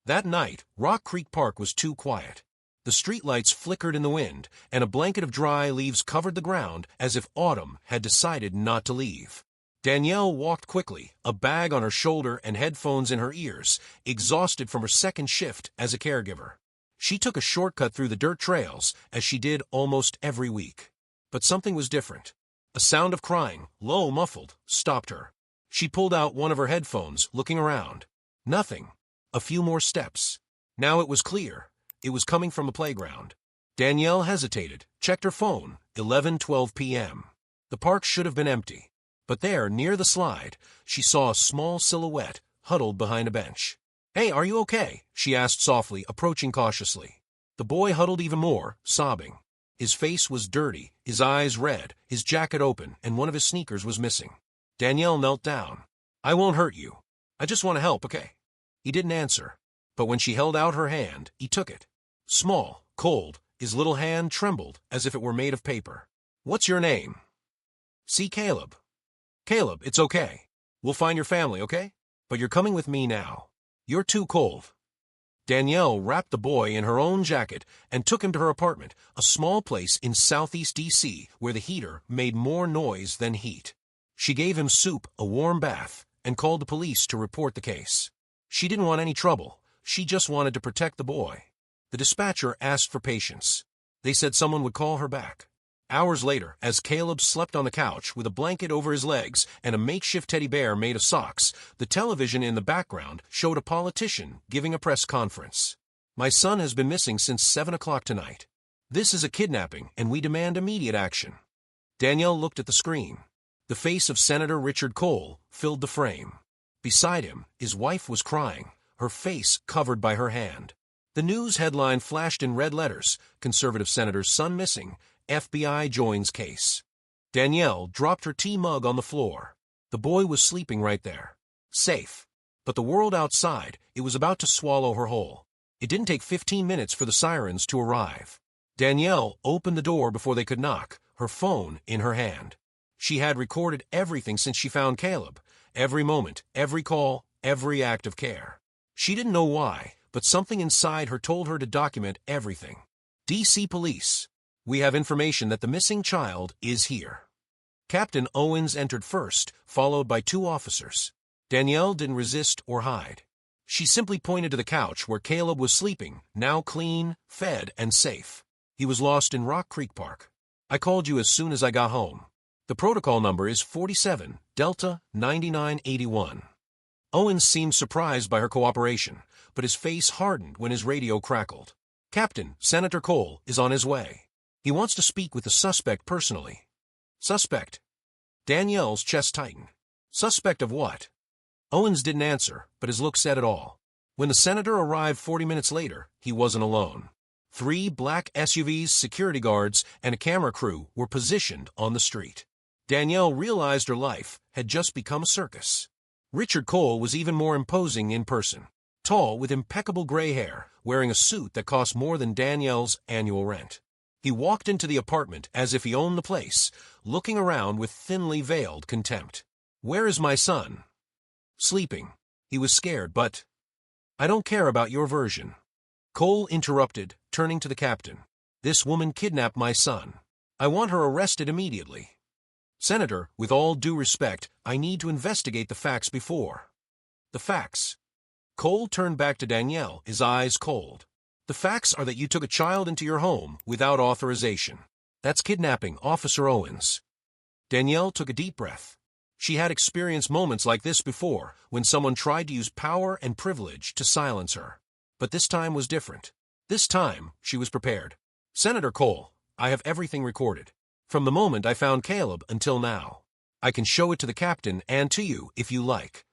That night, Rock Creek Park was too quiet. The streetlights flickered in the wind, and a blanket of dry leaves covered the ground as if autumn had decided not to leave. Danielle walked quickly, a bag on her shoulder and headphones in her ears, exhausted from her second shift as a caregiver. She took a shortcut through the dirt trails, as she did almost every week. But something was different. A sound of crying, low, muffled, stopped her. She pulled out one of her headphones, looking around. Nothing. A few more steps. Now it was clear. It was coming from a playground. Danielle hesitated, checked her phone, 11:12 p.m. The park should have been empty. But there, near the slide, she saw a small silhouette huddled behind a bench. "Hey, are you okay?" she asked softly, approaching cautiously. The boy huddled even more, sobbing. His face was dirty, his eyes red, his jacket open, and one of his sneakers was missing. Danielle knelt down. "I won't hurt you. I just want to help, okay?" He didn't answer, but when she held out her hand, he took it. Small, cold, his little hand trembled as if it were made of paper. "What's your name?" "See Caleb." "Caleb, it's okay. We'll find your family, okay? But you're coming with me now. You're too cold." Danielle wrapped the boy in her own jacket and took him to her apartment, a small place in southeast D.C. where the heater made more noise than heat. She gave him soup, a warm bath, and called the police to report the case. She didn't want any trouble. She just wanted to protect the boy. The dispatcher asked for patience. They said someone would call her back. Hours later, as Caleb slept on the couch with a blanket over his legs and a makeshift teddy bear made of socks, the television in the background showed a politician giving a press conference. "My son has been missing since 7 o'clock tonight. This is a kidnapping, and we demand immediate action." Danielle looked at the screen. The face of Senator Richard Cole filled the frame. Beside him, his wife was crying, her face covered by her hand. The news headline flashed in red letters, "Conservative Senator's son missing. FBI joins case." Danielle dropped her tea mug on the floor. The boy was sleeping right there. Safe. But the world outside, it was about to swallow her whole. It didn't take 15 minutes for the sirens to arrive. Danielle opened the door before they could knock, her phone in her hand. She had recorded everything since she found Caleb. Every moment, every call, every act of care. She didn't know why, but something inside her told her to document everything. D.C. Police. "We have information that the missing child is here." Captain Owens entered first, followed by 2 officers. Danielle didn't resist or hide. She simply pointed to the couch where Caleb was sleeping, now clean, fed, and safe. "He was lost in Rock Creek Park. I called you as soon as I got home. The protocol number is 47 Delta 9981. Owens seemed surprised by her cooperation, but his face hardened when his radio crackled. "Captain, Senator Cole is on his way. He wants to speak with the suspect personally." "Suspect?" Danielle's chest tightened. "Suspect of what?" Owens didn't answer, but his look said it all. When the senator arrived 40 minutes later, he wasn't alone. 3 black SUVs, security guards, and a camera crew were positioned on the street. Danielle realized her life had just become a circus. Richard Cole was even more imposing in person. Tall, with impeccable gray hair, wearing a suit that cost more than Danielle's annual rent. He walked into the apartment as if he owned the place, looking around with thinly veiled contempt. "Where is my son?" "Sleeping." He was scared, but... "I don't care about your version." Cole interrupted, turning to the captain. "This woman kidnapped my son. I want her arrested immediately." "Senator, with all due respect, I need to investigate the facts before." "The facts?" Cole turned back to Danielle, his eyes cold. "The facts are that you took a child into your home without authorization. That's kidnapping, Officer Owens." Danielle took a deep breath. She had experienced moments like this before, when someone tried to use power and privilege to silence her. But this time was different. This time, she was prepared. "Senator Cole, I have everything recorded. From the moment I found Caleb until now. I can show it to the captain and to you if you like."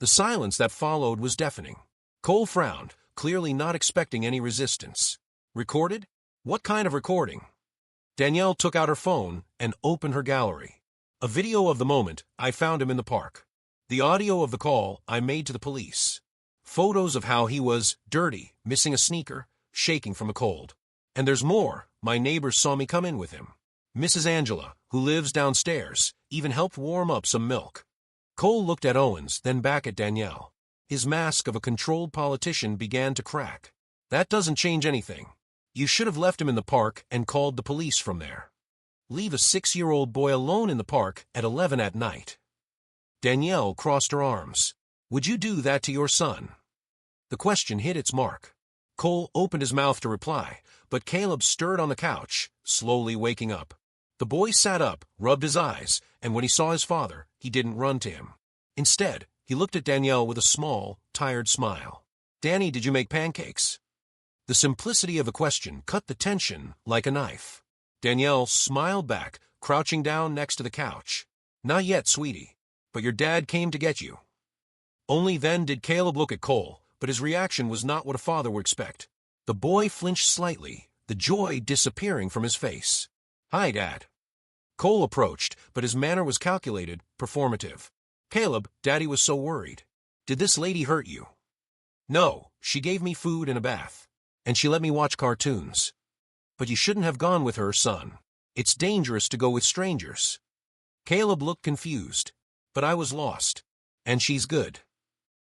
The silence that followed was deafening. Cole frowned, clearly not expecting any resistance. "Recorded? What kind of recording?" Danielle took out her phone and opened her gallery. "A video of the moment I found him in the park. The audio of the call I made to the police. Photos of how he was dirty, missing a sneaker, shaking from a cold. And there's more. My neighbors saw me come in with him. Mrs. Angela, who lives downstairs, even helped warm up some milk." Cole looked at Owens, then back at Danielle. His mask of a controlled politician began to crack. That doesn't change anything. You should have left him in the park and called the police from there. Leave a 6-year-old boy alone in the park at 11 at night. Danielle crossed her arms. Would you do that to your son? The question hit its mark. Cole opened his mouth to reply, but Caleb stirred on the couch, slowly waking up. The boy sat up, rubbed his eyes, and when he saw his father, he didn't run to him. Instead, he looked at Danielle with a small, tired smile. Danny, did you make pancakes? The simplicity of the question cut the tension like a knife. Danielle smiled back, crouching down next to the couch. Not yet, sweetie, but your dad came to get you. Only then did Caleb look at Cole, but his reaction was not what a father would expect. The boy flinched slightly, the joy disappearing from his face. Hi, Dad. Cole approached, but his manner was calculated, performative. Caleb, Daddy was so worried. Did this lady hurt you? No, she gave me food and a bath. And she let me watch cartoons. But you shouldn't have gone with her, son. It's dangerous to go with strangers. Caleb looked confused. But I was lost. And she's good.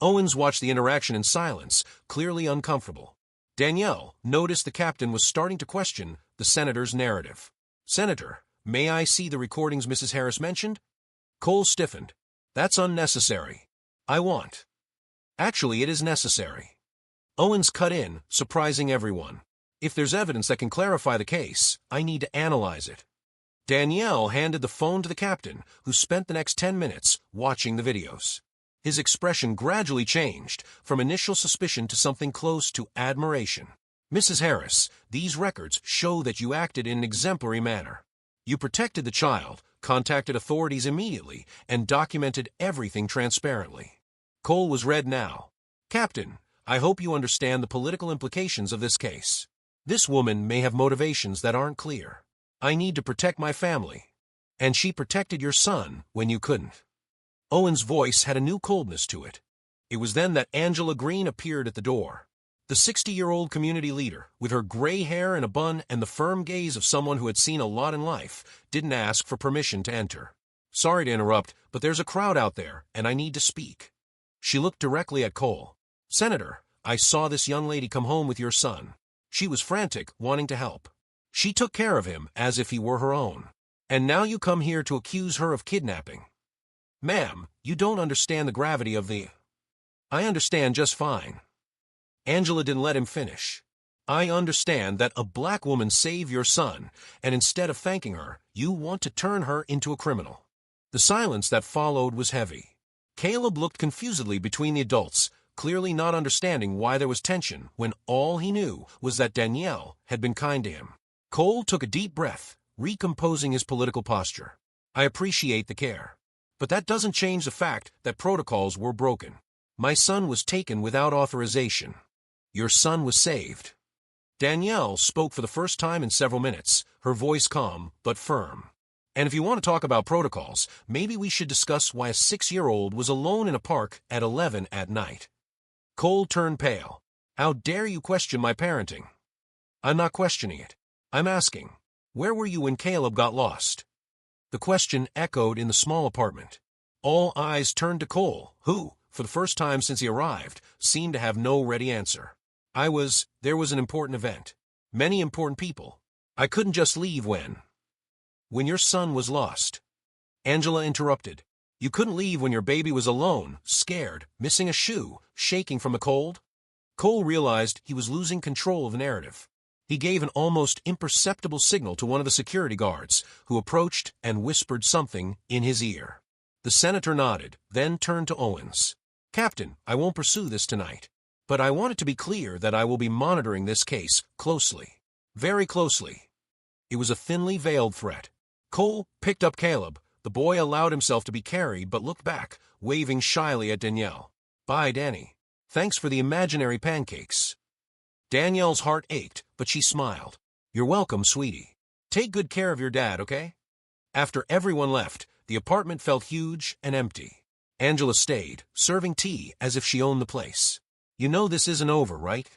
Owens watched the interaction in silence, clearly uncomfortable. Danielle noticed the captain was starting to question the senator's narrative. Senator, may I see the recordings Mrs. Harris mentioned? Cole stiffened. That's unnecessary. I want. Actually, it is necessary. Owens cut in, surprising everyone. If there's evidence that can clarify the case, I need to analyze it. Danielle handed the phone to the captain, who spent the next 10 minutes watching the videos. His expression gradually changed, from initial suspicion to something close to admiration. Mrs. Harris, these records show that you acted in an exemplary manner. You protected the child, contacted authorities immediately, and documented everything transparently. Cole was red now. Captain, I hope you understand the political implications of this case. This woman may have motivations that aren't clear. I need to protect my family. And she protected your son when you couldn't. Owen's voice had a new coldness to it. It was then that Angela Green appeared at the door. The 60-year-old community leader, with her gray hair in a bun and the firm gaze of someone who had seen a lot in life, didn't ask for permission to enter. Sorry to interrupt, but there's a crowd out there, and I need to speak. She looked directly at Cole. Senator, I saw this young lady come home with your son. She was frantic, wanting to help. She took care of him as if he were her own. And now you come here to accuse her of kidnapping. Ma'am, you don't understand the gravity of the... I understand just fine. Angela didn't let him finish. I understand that a black woman saved your son, and instead of thanking her, you want to turn her into a criminal. The silence that followed was heavy. Caleb looked confusedly between the adults, clearly not understanding why there was tension when all he knew was that Danielle had been kind to him. Cole took a deep breath, recomposing his political posture. I appreciate the care. But that doesn't change the fact that protocols were broken. My son was taken without authorization. Your son was saved. Danielle spoke for the first time in several minutes, her voice calm but firm. And if you want to talk about protocols, maybe we should discuss why a 6-year-old was alone in a park at 11 at night. Cole turned pale. How dare you question my parenting? I'm not questioning it. I'm asking, where were you when Caleb got lost? The question echoed in the small apartment. All eyes turned to Cole, who, for the first time since he arrived, seemed to have no ready answer. There was an important event. Many important people. I couldn't just leave when your son was lost. Angela interrupted. You couldn't leave when your baby was alone, scared, missing a shoe, shaking from the cold? Cole realized he was losing control of the narrative. He gave an almost imperceptible signal to one of the security guards, who approached and whispered something in his ear. The senator nodded, then turned to Owens. Captain, I won't pursue this tonight. But I want it to be clear that I will be monitoring this case closely. Very closely. It was a thinly veiled threat. Cole picked up Caleb. The boy allowed himself to be carried but looked back, waving shyly at Danielle. Bye, Danny. Thanks for the imaginary pancakes. Danielle's heart ached, but she smiled. You're welcome, sweetie. Take good care of your dad, okay? After everyone left, the apartment felt huge and empty. Angela stayed, serving tea as if she owned the place. You know this isn't over, right?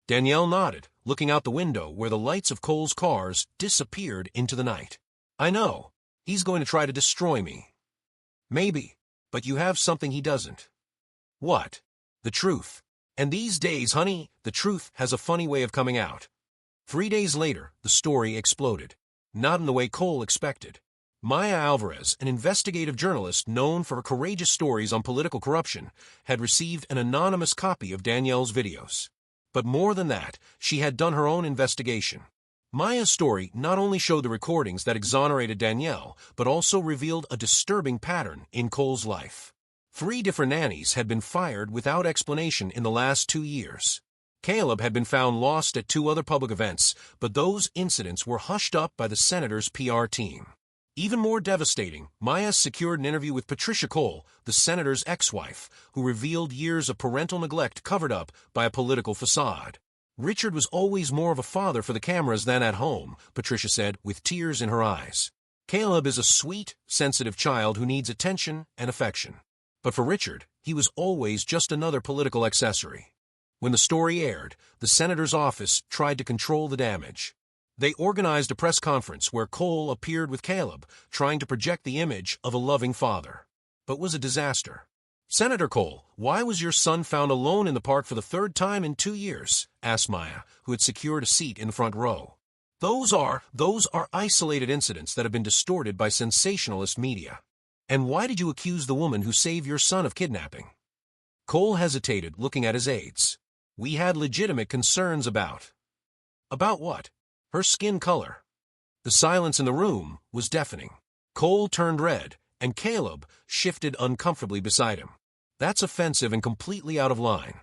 Danielle nodded, looking out the window where the lights of Cole's cars disappeared into the night. I know. He's going to try to destroy me. Maybe, but you have something he doesn't. What? The truth. And these days, honey, the truth has a funny way of coming out. 3 days later, the story exploded. Not in the way Cole expected. Maya Alvarez, an investigative journalist known for her courageous stories on political corruption, had received an anonymous copy of Danielle's videos. But more than that, she had done her own investigation. Maya's story not only showed the recordings that exonerated Danielle, but also revealed a disturbing pattern in Cole's life. 3 different nannies had been fired without explanation in the last 2 years. Caleb had been found lost at 2 other public events, but those incidents were hushed up by the senator's PR team. Even more devastating, Maya secured an interview with Patricia Cole, the senator's ex-wife, who revealed years of parental neglect covered up by a political facade. Richard was always more of a father for the cameras than at home, Patricia said, with tears in her eyes. Caleb is a sweet, sensitive child who needs attention and affection. But for Richard, he was always just another political accessory. When the story aired, the senator's office tried to control the damage. They organized a press conference where Cole appeared with Caleb, trying to project the image of a loving father. But it was a disaster. "Senator Cole, why was your son found alone in the park for the 3rd time in 2 years?" asked Maya, who had secured a seat in the front row. Those are isolated incidents that have been distorted by sensationalist media. And why did you accuse the woman who saved your son of kidnapping? Cole hesitated, looking at his aides. "We had legitimate concerns about." "About what?" "Her skin color." The silence in the room was deafening. Cole turned red, and Caleb shifted uncomfortably beside him. "That's offensive and completely out of line."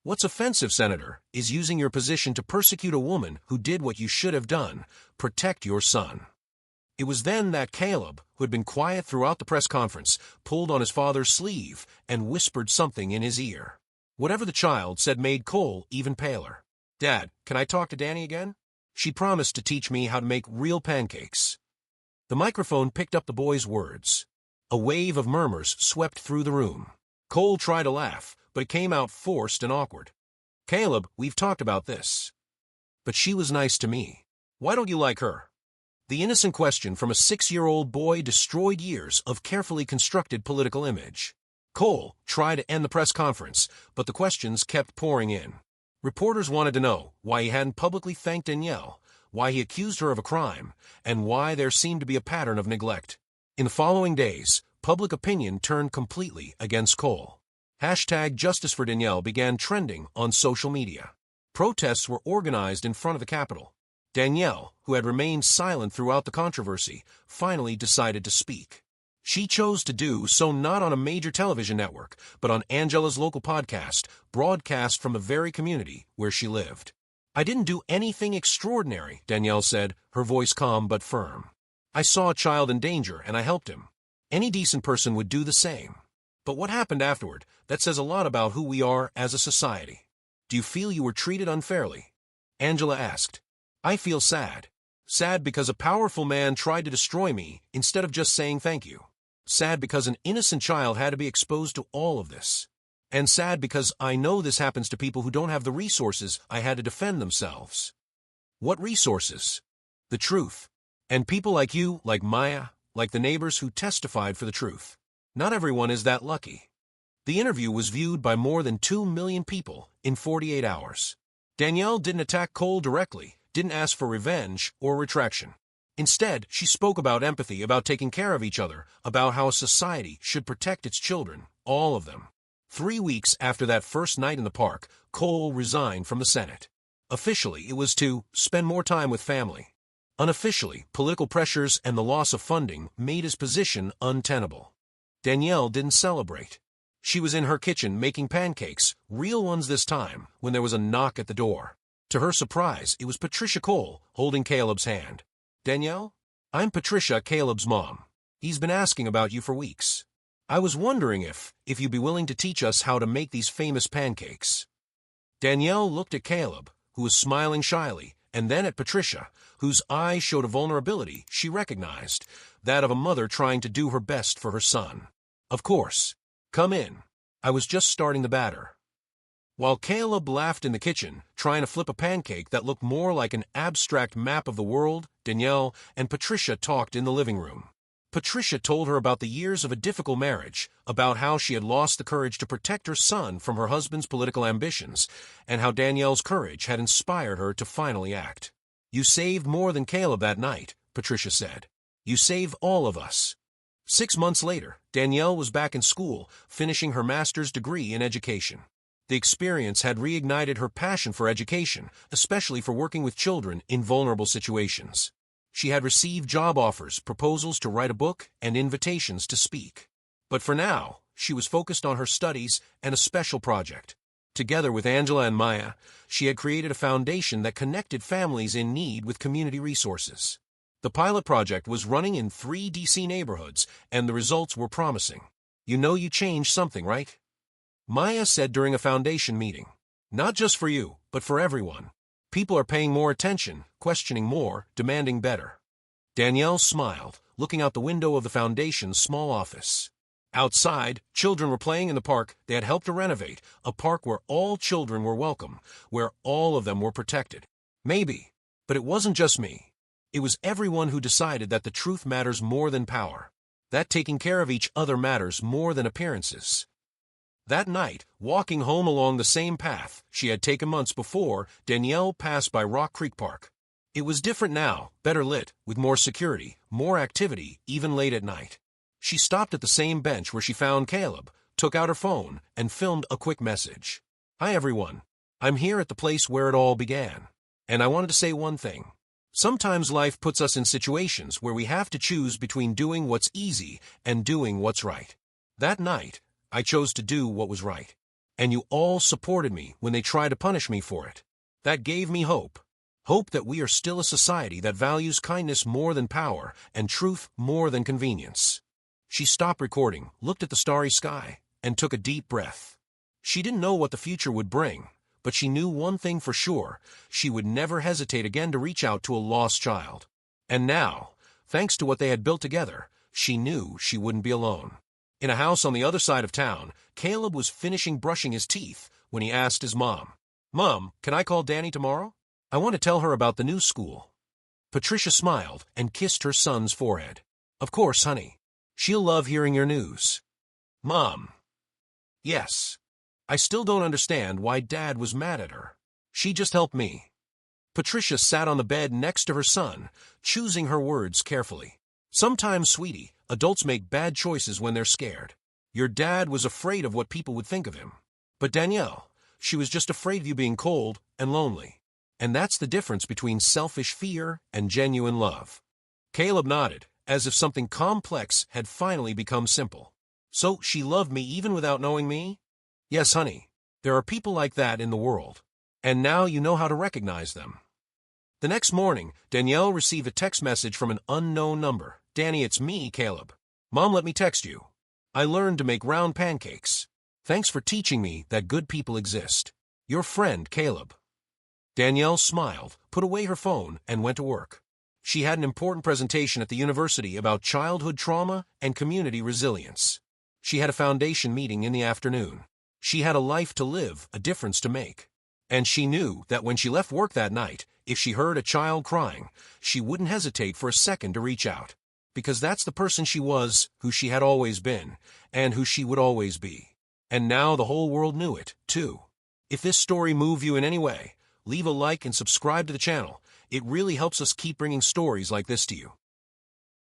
"What's offensive, Senator, is using your position to persecute a woman who did what you should have done, protect your son." It was then that Caleb, who had been quiet throughout the press conference, pulled on his father's sleeve and whispered something in his ear. Whatever the child said made Cole even paler. "Dad, can I talk to Danny again? She promised to teach me how to make real pancakes." The microphone picked up the boy's words. A wave of murmurs swept through the room. Cole tried to laugh, but it came out forced and awkward. "Caleb, we've talked about this. But she was nice to me. Why don't you like her?" The innocent question from a 6-year-old boy destroyed years of carefully constructed political image. Cole tried to end the press conference, but the questions kept pouring in. Reporters wanted to know why he hadn't publicly thanked Danielle, why he accused her of a crime, and why there seemed to be a pattern of neglect. In the following days, public opinion turned completely against Cole. #JusticeForDanielle began trending on social media. Protests were organized in front of the Capitol. Danielle, who had remained silent throughout the controversy, finally decided to speak. She chose to do so not on a major television network, but on Angela's local podcast, broadcast from the very community where she lived. "I didn't do anything extraordinary," Danielle said, her voice calm but firm. "I saw a child in danger and I helped him. Any decent person would do the same. But what happened afterward, that says a lot about who we are as a society. Do you feel you were treated unfairly?" Angela asked. "I feel sad. Sad because a powerful man tried to destroy me instead of just saying thank you. Sad because an innocent child had to be exposed to all of this. And sad because I know this happens to people who don't have the resources I had to defend themselves." "What resources?" "The truth. And people like you, like Maya, like the neighbors who testified for the truth. Not everyone is that lucky." The interview was viewed by more than 2 million people in 48 hours. Danielle didn't attack Cole directly, didn't ask for revenge or retraction. Instead, she spoke about empathy, about taking care of each other, about how a society should protect its children, all of them. 3 weeks after that first night in the park, Cole resigned from the Senate. Officially, it was to spend more time with family. Unofficially, political pressures and the loss of funding made his position untenable. Danielle didn't celebrate. She was in her kitchen making pancakes, real ones this time, when there was a knock at the door. To her surprise, it was Patricia Cole holding Caleb's hand. "Danielle? I'm Patricia, Caleb's mom. He's been asking about you for weeks. I was wondering if you'd be willing to teach us how to make these famous pancakes." Danielle looked at Caleb, who was smiling shyly, and then at Patricia, whose eyes showed a vulnerability she recognized, that of a mother trying to do her best for her son. "Of course. Come in. I was just starting the batter." While Caleb laughed in the kitchen, trying to flip a pancake that looked more like an abstract map of the world, Danielle and Patricia talked in the living room. Patricia told her about the years of a difficult marriage, about how she had lost the courage to protect her son from her husband's political ambitions, and how Danielle's courage had inspired her to finally act. "You saved more than Caleb that night," Patricia said. "You saved all of us." 6 months later, Danielle was back in school, finishing her master's degree in education. The experience had reignited her passion for education, especially for working with children in vulnerable situations. She had received job offers, proposals to write a book, and invitations to speak. But for now, she was focused on her studies and a special project. Together with Angela and Maya, she had created a foundation that connected families in need with community resources. The pilot project was running in 3 DC neighborhoods, and the results were promising. "You know you changed something, right?" Maya said during a foundation meeting. "Not just for you, but for everyone. People are paying more attention, questioning more, demanding better." Danielle smiled, looking out the window of the foundation's small office. Outside, children were playing in the park they had helped to renovate, a park where all children were welcome, where all of them were protected. Maybe, but it wasn't just me. It was everyone who decided that the truth matters more than power, that taking care of each other matters more than appearances. That night, walking home along the same path she had taken months before, Danielle passed by Rock Creek Park. It was different now, better lit, with more security, more activity, even late at night. She stopped at the same bench where she found Caleb, took out her phone, and filmed a quick message. "Hi everyone. I'm here at the place where it all began. And I wanted to say one thing. Sometimes life puts us in situations where we have to choose between doing what's easy and doing what's right. That night, I chose to do what was right. And you all supported me when they tried to punish me for it. That gave me hope. Hope that we are still a society that values kindness more than power and truth more than convenience." She stopped recording, looked at the starry sky, and took a deep breath. She didn't know what the future would bring, but she knew one thing for sure: she would never hesitate again to reach out to a lost child. And now, thanks to what they had built together, she knew she wouldn't be alone. In a house on the other side of town, Caleb was finishing brushing his teeth when he asked his mom, "Mom, can I call Danny tomorrow? I want to tell her about the new school." Patricia smiled and kissed her son's forehead. "Of course, honey. She'll love hearing your news." "Mom." "Yes. I still don't understand why Dad was mad at her. She just helped me." Patricia sat on the bed next to her son, choosing her words carefully. "Sometimes, sweetie, adults make bad choices when they're scared. Your dad was afraid of what people would think of him. But Danielle, she was just afraid of you being cold and lonely. And that's the difference between selfish fear and genuine love." Caleb nodded, as if something complex had finally become simple. "So she loved me even without knowing me?" "Yes, honey. There are people like that in the world. And now you know how to recognize them." The next morning, Danielle received a text message from an unknown number. "Danny, it's me, Caleb. Mom let me text you. I learned to make round pancakes. Thanks for teaching me that good people exist. Your friend, Caleb." Danielle smiled, put away her phone, and went to work. She had an important presentation at the university about childhood trauma and community resilience. She had a foundation meeting in the afternoon. She had a life to live, a difference to make. And she knew that when she left work that night, if she heard a child crying, she wouldn't hesitate for a second to reach out. Because that's the person she was, who she had always been, and who she would always be. And now the whole world knew it, too. If this story moved you in any way, leave a like and subscribe to the channel. It really helps us keep bringing stories like this to you.